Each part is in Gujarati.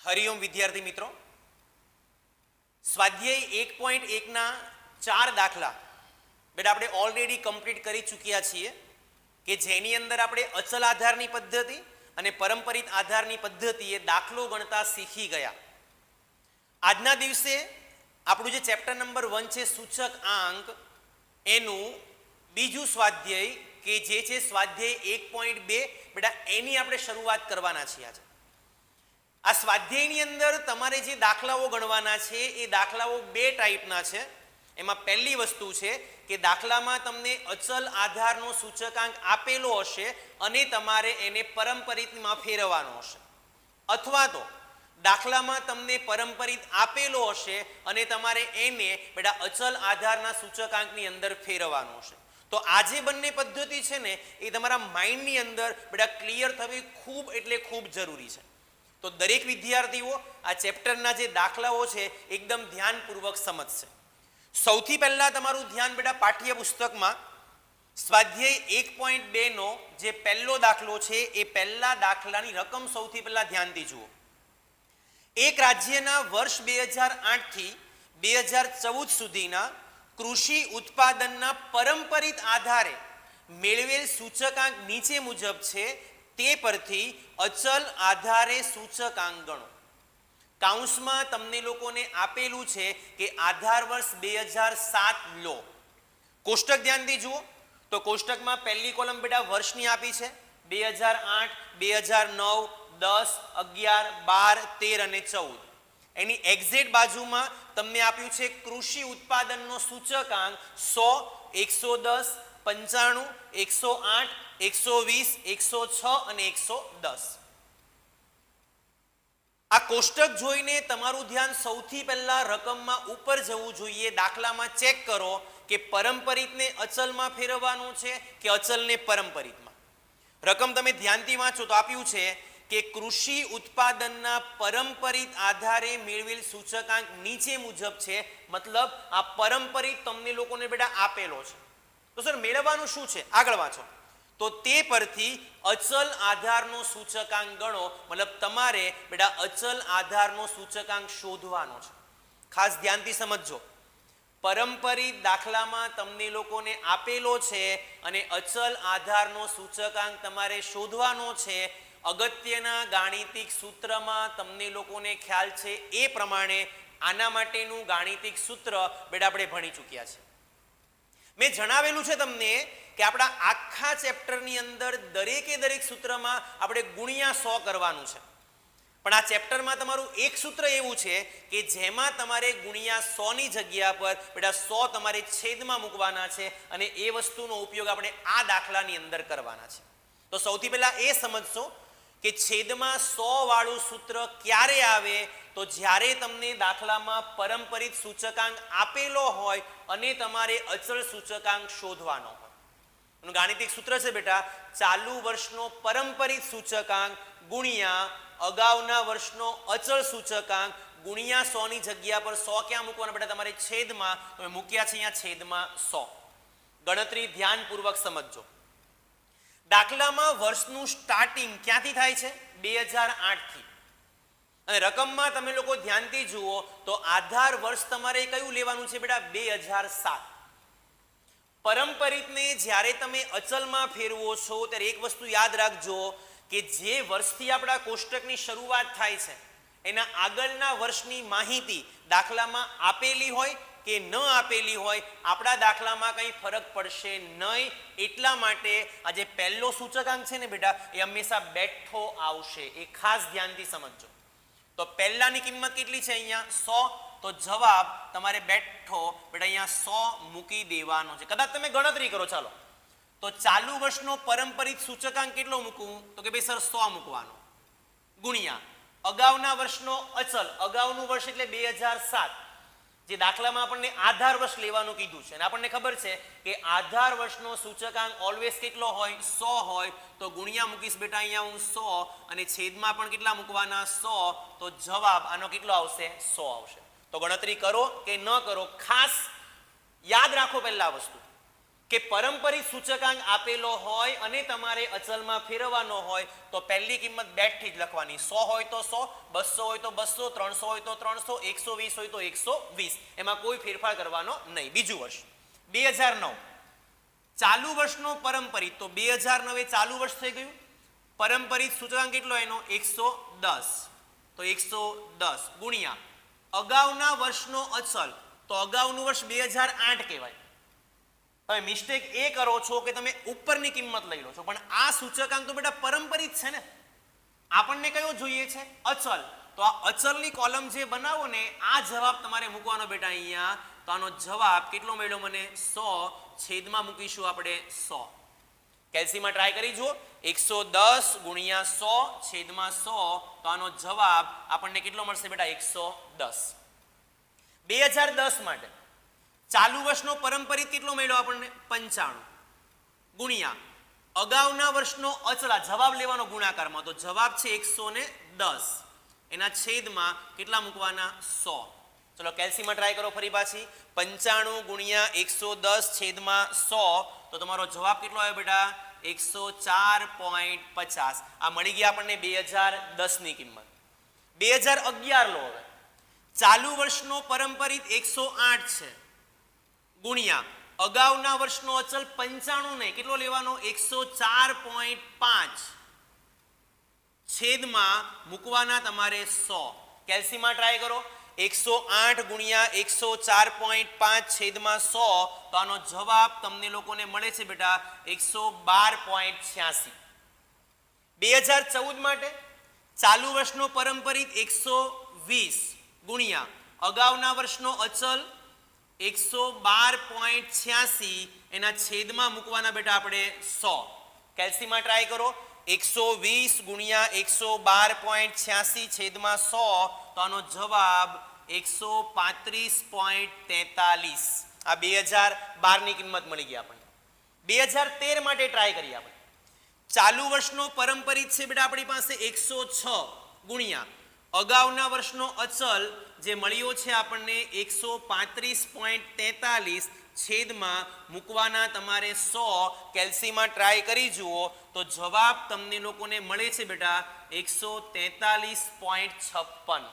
હરિઓમ વિદ્યાર્થી મિત્રો, સ્વાધ્યાય 1.1 ના 4 દાખલા બેટા આપણે ઓલરેડી કમ્પ્લીટ કરી ચૂક્યા છીએ કે જેની અંદર આપણે અચલ આધારની પદ્ધતિ અને પરંપરિત આધારની પદ્ધતિએ દાખલો ગણતા શીખી ગયા. આજના દિવસે આપણું જે ચેપ્ટર નંબર 1 છે સૂચક આંક, એનું બીજું સ્વાધ્યાય કે જે છે સ્વાધ્યાય 1.2 બેટા એની આપણે શરૂઆત કરવાના છીએ. આજે આ સ્વાધ્યાયની અંદર તમારે જે દાખલાઓ ગણવાના છે એ દાખલાઓ બે ટાઈપના છે. એમાં પહેલી વસ્તુ છે કે દાખલામાં તમને અચલ આધારનો સૂચકાંક આપેલો હશે અને તમારે એને પરંપરિતમાં ફેરવવાનો હશે, અથવા તો દાખલામાં તમને પરંપરિત આપેલો હશે અને તમારે એને બેટા અચલ આધારના સૂચકાંકની અંદર ફેરવવાનો હશે. તો આ જે બંને પદ્ધતિ છે ને એ તમારા માઇન્ડની અંદર બેટા ક્લિયર થવી ખૂબ એટલે ખૂબ જરૂરી છે. તો દરેક વિદ્યાર્થીઓ આ ચેપ્ટરના જે દાખલાઓ છે એકદમ ધ્યાનપૂર્વક સમજશે. સૌથી પહેલા તમારું ધ્યાન બેટા પાઠ્યપુસ્તકમાં સ્વાધ્યાય 1.2 નો જે પહેલો દાખલો છે એ પહેલા દાખલાની રકમ સૌથી પહેલા ધ્યાનથી જુઓ. એક રાજ્યના વર્ષ 2008 થી 2014 સુધીના કૃષિ ઉત્પાદનના પરંપરિત આધારે મેળવેલ સૂચકાંક નીચે મુજબ છે, તે પરથી અચલ આધારે સૂચકાંક ગણો. કાઉન્સમાં તમને લોકોને આપેલું છે કે આધાર વર્ષ 2007 લો. કોષ્ટક ધ્યાનથી જુઓ તો કોષ્ટકમાં પહેલી કોલમ બેટા વર્ષની આપી છે 2008, 2009, 10, 11, 12, 13 અને 14. એની એક્ઝેક્ટ બાજુમાં તમને આપ્યું છે કૃષિ ઉત્પાદનનો સૂચકાંક 100, 110, 95, 108, 120, 106 અને 110. આ કોષ્ટક જોઈને તમારું ધ્યાન સૌથી પહેલા રકમમાં ઉપર જવું જોઈએ. દાખલામાં ચેક કરો કે પરંપરિતને અચલમાં ફેરવવાનું છે કે અચલને પરંપરિતમાં. રકમ તમે ધ્યાનથી વાંચો તો આપ્યું છે કે કૃષિ ઉત્પાદનના પરંપરિત આધારે મેળવેલ સૂચકાંક નીચે મુજબ છે. મતલબ આ પરંપરિત તમને લોકોને બેટા આપેલો છે. તો સર મેળવવાનું શું છે? આગળ વાંચો. તો તે પરથી અચલ આધારનો સૂચકાંક ગણો. મતલબ તમારે બેટા અચલ આધારનો સૂચકાંક શોધવાનો છે. ખાસ ધ્યાનથી સમજજો. પરંપરિત દાખલામાં તમને લોકોને આપેલો છે અને અચલ આધારનો સૂચકાંક તમારે શોધવાનો છે. અગત્યના ગાણિતિક સૂત્રમાં તમને લોકોને ખ્યાલ છે એ પ્રમાણે આના માટેનું ગાણિતિક સૂત્ર બેટા આપણે ભણી ચૂક્યા છે. મેં જણાવેલું છે તમને કે આપણા આખા ચેપ્ટરની અંદર દરેક સૂત્રમાં આપણે ગુણ્યા 100 કરવાનું છે. પણ આ ચેપ્ટરમાં તમારું એક સૂત્ર એવું છે કે જેમાં તમારે ગુણ્યા 100 ની જગ્યા પર બેટા 100 તમારે છેદમાં મૂકવાના છે અને એ વસ્તુનો ઉપયોગ આપણે આ દાખલાની અંદર કરવાના છે. તો સૌથી પહેલા એ સમજશો કે છેદમાં 100 વાળું સૂત્ર ક્યારે આવે? તો જ્યારે તમને દાખલામાં પરંપરિત સૂચકાંક આપેલો હોય અને તમારે અચળ સૂચકાંક શોધવાનો હોય. ગાણિતિક સૂત્ર છે બેટા ચાલુ વર્ષનો પરંપરિત સૂચકાંક ગુણ્યા અગાઉના વર્ષનો અચળ સૂચકાંક ગુણ્યા 100 ની જગ્યા પર 100 ક્યાં મૂકવાના બેટા? તમારે છેદમાં. તમે મૂક્યા છે અહીંયા છેદમાં 100. ગણતરી ધ્યાનપૂર્વક સમજજો. દાખલામાં વર્ષનું સ્ટાર્ટિંગ ક્યાંથી થાય છે? 2008 થી. અને રકમમાં તમે લોકો ધ્યાનથી જુઓ તો આધાર વર્ષ તમારે કયું લેવાનું છે બેટા? 2007. પરંપરિતને જ્યારે તમે અચલમાં ફેરવો છો ત્યારે એક વસ્તુ યાદ રાખજો કે જે વર્ષથી આપણા કોષ્ટકની શરૂઆત થાય છે એના આગળના વર્ષની માહિતી દાખલામાં આપેલી હોય કે ન આપેલી હોય, આપણા દાખલામાં કંઈ ફરક પડશે નહીં. એટલા માટે આ જે પહેલો સૂચકાંક છે ને બેટા એ હંમેશા બેઠો આવશે. એ ખાસ ધ્યાનથી સમજજો. તો પહેલાની કિંમત કેટલી છે? અહીંયા 100. તો જવાબ તમારે બેઠો બેટા અહીંયા 100 મૂકી દેવાનો છે. કદાચ તમે ગણતરી કરો. ચાલો તો ચાલુ વર્ષનો પરંપરિત સૂચકાંક કેટલો મૂકવું? તો કે ભાઈ સર 100 મૂકવાનો ગુણ્યા અગાઉના વર્ષનો અચલ. અગાઉનું વર્ષ એટલે 2007. જે દાખલામાં આપણને આધાર વર્ષ લેવાનું કીધું છે અને આપણને ખબર છે કે આધાર વર્ષનો સૂચકાંક ઓલવેઝ કેટલો હોય? 100 હોય. તો ગુણ્યા મૂકીશ બેટા અહીંયા હું 100 અને છેદમાં પણ કેટલા મૂકવાના? 100. તો જવાબ આનો કેટલો આવશે? 100 આવશે. તો ગણતરી કરો કે ન કરો ખાસ યાદ રાખો પહેલા વસ્તુ કે પારંપરિક સૂચકાંક આપેલો હોય અને તમારે અચલમાં ફેરવવાનો હોય તો પહેલી કિંમત બેઠી જ લખવાની. 100 હોય તો 100, 200 હોય તો 200, 300 હોય તો 300, 120 હોય તો 120. એમાં કોઈ ફેરફાર કરવાનો નહીં. બીજું વર્ષ 2009, ચાલુ વર્ષનો પારંપરિક, તો 2009 એ ચાલુ વર્ષ થઈ ગયું. પારંપરિક સૂચકાંક કેટલો એનો 110, તો 110 ગુણ્યા અગાઉના વર્ષનો અચલ, તો અગાઉનું વર્ષ 2008 કહેવાય. તમે મિસ્ટેક એ કરો છો કે તમે ઉપરની કિંમત લઈ લો છો, પણ આ સૂચકાંક તો બેટા પારંપરિક છે ને. આપણને કયો જોઈએ છે? અચલ. તો આ અચલની કોલમ જે બનાવો ને, આ જવાબ તમારે મૂકવાનો બેટા અહીંયા. તો આનો જવાબ કેટલો મળ્યો મને? 100, છેદમાં મૂકીશું આપણે 100. કેલ્સીમાં ટ્રાય કરી જુઓ. 110 ગુણ્યા 100 છેદમાં 100, તો આનો જવાબ આપણને કેટલો મળશે બેટા? 110. 2010 માટે ચાલુ વર્ષનો પારંપરિક કેટલો મળ્યો આપણને? 95 ગુણ્યા અગાઉના વર્ષનો અચલા, જવાબ લેવાનો ગુણાકારમાં, તો જવાબ છે 110, એના છેદમાં કેટલા મૂકવાના? 100. ચલો કેલ્સીમાં ટ્રાય કરો ફરી પાછી. 95 ગુણ્યા 110 છેદમાં 100, તો તમારો જવાબ કેટલો આવ્યો બેટા? 104.50. આ મળી ગયા આપણને 2010 ની કિંમત. 2011 લો હવે. ચાલુ વર્ષનો પારંપરિક 108 છે ગુણ્યા અગાઉના વર્ષનો અચલ 95 નહીં, કેટલો લેવાનો? 104.5 છેદમાં મૂકવાના તમારે 100. કેલ્સીમાં ટ્રાય કરો. 108 ગુણ્યા 104.5 છેદમાં 100, તો આનો જવાબ તમને લોકોને મળે છે બેટા 112.86. 2014 માટે ચાલુ વર્ષનો પારંપરિક 120 ગુણ્યા અગાઉના વર્ષનો અચલ 112.86, એના છેદમાં મૂકવાના બેટા આપણે 100. કેલ્સીમાં ટ્રાય કરો. 120 ગુણ્યા 112.86 છેદમાં 100, તો આનો જવાબ 135.43. આ 2012 ની કિંમત મળી ગઈ આપણને. 2013 માટે ટ્રાય કરીએ આપણે. ચાલુ વર્ષનો પારંપરિક છે બેટા આપણી પાસે 106 ગુણ્યા અગાઉના વર્ષનો અચલ જે મળ્યો છે આપણને 135.43 છેદમાં મૂકવાના તમારે 100. કેલ્સીમાં ટ્રાય કરી જુઓ, તો જવાબ તમને લોકોને મળે છે બેટા 143.56.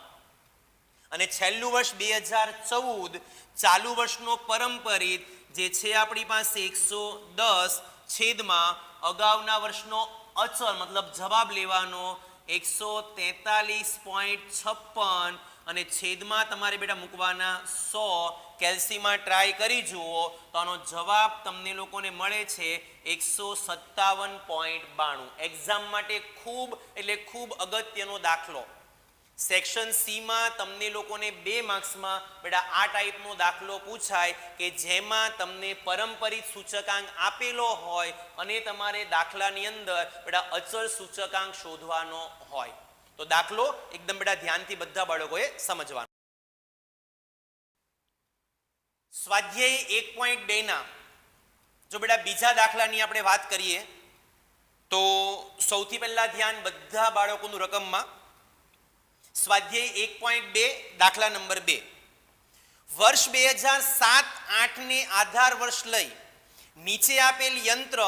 અને છેલ્લું વર્ષ 2014, ચાલુ વર્ષનો પારંપરિક જે છે આપણી પાસે 110 છેદમાં અગાઉના વર્ષનો અચલ, મતલબ જવાબ લેવાનો 143.56, અને છેદમાં તમારે બેટા મૂકવાના 100. કેલ્સીમાં ટ્રાય કરી જુઓ, તો આનો જવાબ તમને લોકોને મળે છે 157.92. એક્ઝામ માટે ખૂબ એટલે ખૂબ અગત્યનો દાખલો. સેક્શન સીમાં તમને લોકોને 2 માર્ક્સમાં બેટા આ ટાઈપનો દાખલો પૂછાય કે જેમાં તમને પારંપરિક સૂચકાંક આપેલો હોય અને તમારે દાખલાની અંદર બેટા અચળ સૂચકાંક શોધવાનો હોય. તો દાખલો એકદમ બેટા ધ્યાનથી બધા બાળકોએ સમજવાનો. સ્વાધ્યાય 1.2 ના જો બેટા બીજા દાખલાની આપણે વાત કરીએ તો સૌથી પહેલા ધ્યાન બધા બાળકોનું રકમમાં. સ્વાધ્યાય 1.2 દાખલા નંબર 2. વર્ષ 2007-8 ને આધાર વર્ષ લઈ નીચે આપેલ યંત્ર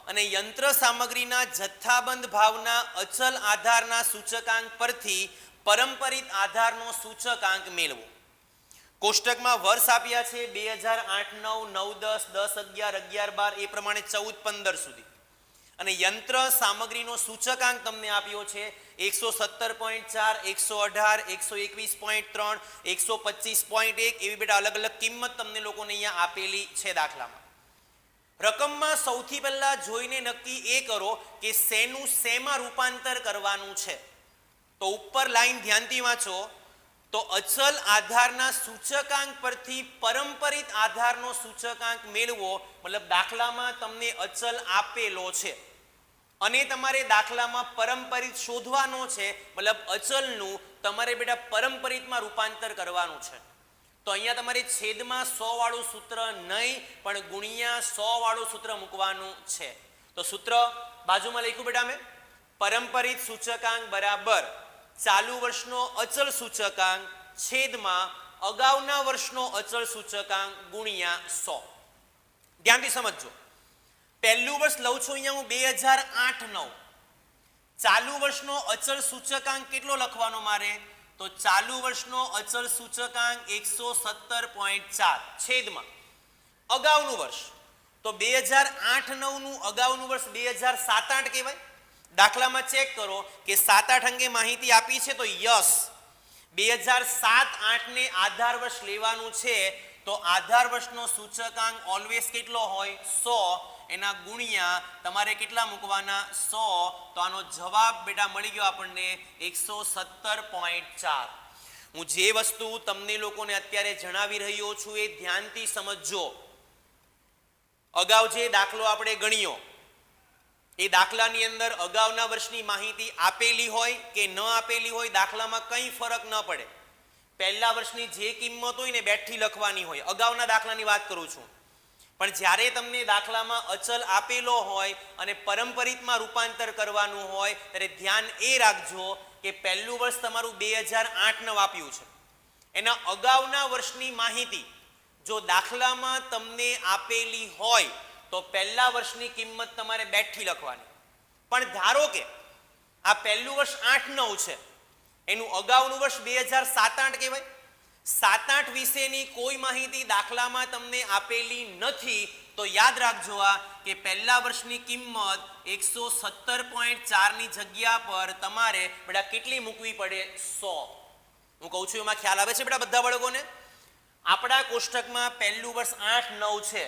અને યંત્ર સામગ્રીના જથ્થાબંધ ભાવના અચલ આધારના સૂચકાંક પરથી પારંપરિક આધારનો સૂચકાંક મેળવો. કોષ્ટકમાં વર્ષ આપ્યા છે 2008, 9, 9, 10, 10, 11, 11, 12 એ પ્રમાણે 14, 15 સુધી. અને યંત્ર સામગ્રીનો સૂચકાંક તમને આપ્યો છે 117.4, 118, 121.3, 125.1 એવી બેટા અલગ અલગ કિંમત તમને લોકોને અહીંયા આપેલી છે દાખલામાં. રકમમાં સૌથી પહેલા જોઈને નક્કી એ કરો કે શેનું શેમાં રૂપાંતર કરવાનું છે. તો ઉપર લાઈન ધ્યાનથી વાંચો. તો અચલ આધારના સૂચકાંક પરથી પારંપરિક આધારનો સૂચકાંક મેળવો, મતલબ દાખલામાં તમને અચલ આપેલો છે અને તમારે દાખલામાં પારંપરિક શોધવાનો છે, મતલબ અચલનું તમારે બેટા પારંપરિકમાં રૂપાંતર કરવાનું છે. તો અહીંયા તમારે છેદમાં 100 વાળું સૂત્ર નહીં પણ ગુણ્યા 100 વાળું સૂત્ર મૂકવાનું છે. તો સૂત્ર બાજુમાં લખ્યું બેટા મેં. પારંપરિક સૂચકાંક બરાબર ચાલુ વર્ષનો અચલ સૂચકાંક છેદમાં અગાઉના વર્ષનો અચલ સૂચકાંક ગુણ્યા 100. ધ્યાનથી સમજજો. પહેલું વર્ષ લઉં છું અહીંયા હું 2008-9. ચાલુ વર્ષનો અચળ સૂચકાંક કેટલો લખવાનો મારે? તો ચાલુ વર્ષનો અચળ સૂચકાંક 117.4 છેદમાં અગાઉનું વર્ષ. તો 2008-9 નું અગાઉનું વર્ષ 2007-8 કહેવાય. દાખલામાં ચેક કરો કે 7-8 અંગે માહિતી આપી છે તો યસ 2007-8 ને આધાર વર્ષ લેવાનું છે. તો આધાર વર્ષનો સૂચકાંક ઓલવેઝ કેટલો હોય? 100. એના ગુણ્યા તમારે કેટલા મૂકવાના? 100. તો આનો જવાબ બેટા મળી ગયો આપણને 117.4. હું જે વસ્તુ તમને લોકોને અત્યારે જણાવી રહ્યો છું એ ધ્યાનથી સમજજો. અગાઉ જે દાખલો આપણે ગણ્યો એ દાખલાની અંદર અગાઉના વર્ષની માહિતી આપેલી હોય કે ન આપેલી હોય દાખલામાં કંઈ ફરક ન પડે. પહેલા વર્ષની જે કિંમત હોય ને બેઠી લખવાની હોય. અગાઉના દાખલાની વાત કરું છું. પણ જ્યારે તમને દાખલામાં અચલ આપેલો હોય અને પરંપરિતમાં રૂપાંતર કરવાનું હોય ત્યારે ધ્યાન એ રાખજો કે પહેલું વર્ષ તમારું 2008-9 આપ્યું છે. એના અગાઉના વર્ષની માહિતી જો દાખલામાં તમને આપેલી હોય તો પહેલા વર્ષની કિંમત તમારે બેઠી લખવાની. પણ ધારો કે આ પહેલું વર્ષ 8-9 છે, એનું અગાઉનું વર્ષ 2007-8 કહેવાય. 7-8 વિશેની કોઈ માહિતી દાખલામાં તમને આપેલી નથી તો યાદ રાખજો આ કે પહેલા વર્ષની કિંમત 117.4 ની જગ્યા પર તમારે બેટા કેટલી મૂકવી પડે? 100. હું કહું છું એમાં ખ્યાલ આવે છે બેટા બધા બાળકોને? આપણા કોષ્ટકમાં પહેલું વર્ષ 8-9 છે,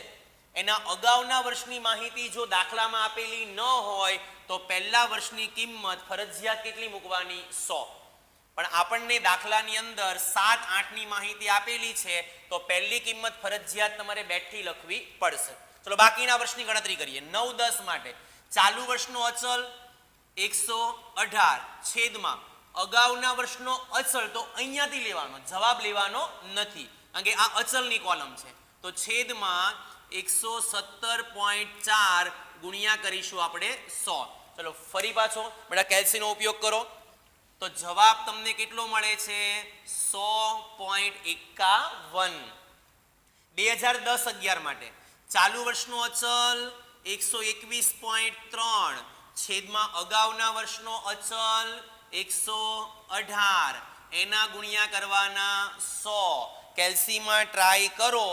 એના અગાઉના વર્ષની માહિતી જો દાખલામાં આપેલી ન હોય તો પહેલા વર્ષની કિંમત ફરજિયાત કેટલી મૂકવાની? 100. પણ આપણને દાખલાની અંદર 7-8 ની માહિતી આપેલી છે તો પહેલી કિંમત ફરજિયાત તમારે બેઠી લખવી પડશે. ચલો બાકીના વર્ષની ગણતરી કરીએ. 9-10 માટે ચાલુ વર્ષનો અચલ 118 છેદમાં અગાઉના વર્ષનો અચલ તો અહીંયાથી લેવાનો, જવાબ લેવાનો નથી કારણ કે આ અચલની કોલમ છે. તો છેદમાં 117.4 ગુણ્યા કરીશું આપણે 100. ચલો ફરી પાછો બેટા કેલ્સીનો ઉપયોગ કરો તો જવાબ તમને કેટલો મળે છે? 100.51. 2010-11 માટે ચાલુ વર્ષનો અચલ 121.3 છેદમાં અગાઉના વર્ષનો અચલ 118 એના ગુણ્યા કરવાના 100. કેલ્સીમાં ટ્રાય કરો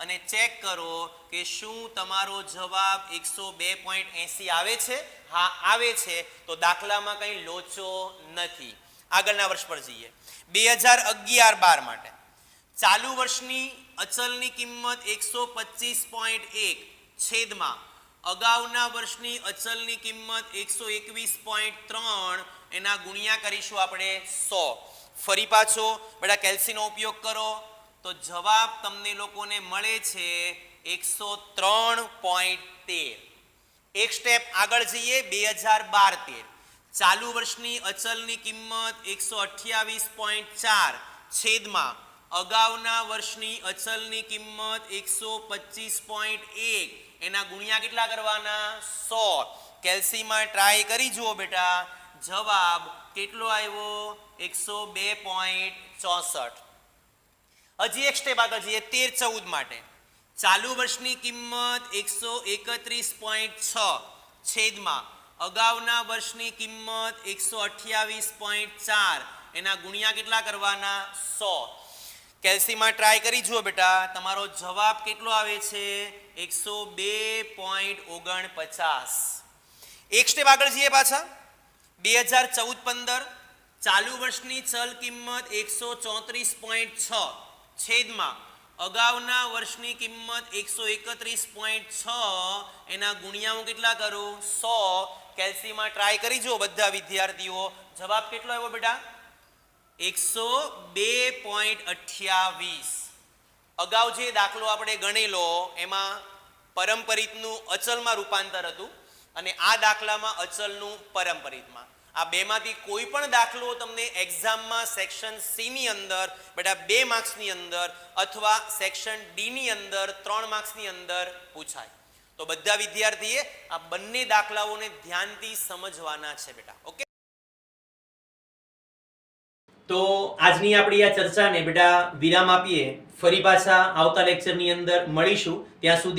અને ચેક કરો કે શું તમારો જવાબ 102.80 આવે છે? હા આવે છે. તો દાખલામાં કંઈ લોચો નથી. આગળના વર્ષ પર જઈએ. 2011-12 માટે ચાલુ વર્ષની અચલની કિંમત 125.1 છેદમાં અગાઉના વર્ષની અચલની કિંમત 121.3 એના ગુણ્યા કરીશું આપણે 100. ફરી પાછો બેટા કેલ્સીનો ઉપયોગ કરો તો જવાબ તમને લોકોને મળે છે 103.13. એક સ્ટેપ આગળ જઈએ. 2012-13 ચાલુ વર્ષની અચલની કિંમત 128.4 છેદમાં અગાઉના વર્ષની અચલની કિંમત 125.1 એના ગુણ્યા કેટલા કરવાના? 100. કેલ્સીમાં ટ્રાય કરી જુઓ બેટા, જવાબ કેટલો આવ્યો? 102.64. હજી એક સ્ટેપ આગળ જઈએ. 13-14 માટે ચાલુ વર્ષની કિંમત 131.6 છેદમાં અગાઉના વર્ષની કિંમત 128.4 એના ગુણ્યા કેટલા કરવાના? 100. કેલ્સીમાં ટ્રાય કરી જુઓ બેટા, તમારો જવાબ કેટલો આવે છે? 102.49. એક સ્ટેપ આગળ જઈએ પાછા. 2014-15 ચાલુ વર્ષની ચલ કિંમત 134.6 છેદમાં અગાઉના વર્ષની કિંમત 131.6 એના ગુણ્યા હું કેટલા કરું? 100. કેલ્સીમાં ટ્રાય કરી જુઓ બધા વિદ્યાર્થીઓ, જવાબ કેટલો આવ્યો બેટા? 102.28. અગાઉ જે દાખલો આપણે ગણેલો એમાં પરંપરિતનું અચલમાં રૂપાંતર હતું અને આ દાખલામાં અચલનું પરંપરિતમાં. આ બેમાંથી કોઈ પણ દાખલો તમને એક્ઝામમાં સેક્શન સી ની અંદર બેટા 2 માર્ક્સની અંદર અથવા સેક્શન ડી ની અંદર 3 માર્ક્સની અંદર પૂછાય. તો બધા વિદ્યાર્થીએ આ બંને દાખલાઓને ધ્યાનથી સમજવાના છે બેટા. ઓકે, તો આજની આપણી આ ચર્ચાને બેટા વિરામ આપીએ. ફરી પાછા આવતા લેક્ચરની અંદર મળીશું. ત્યાં સુધી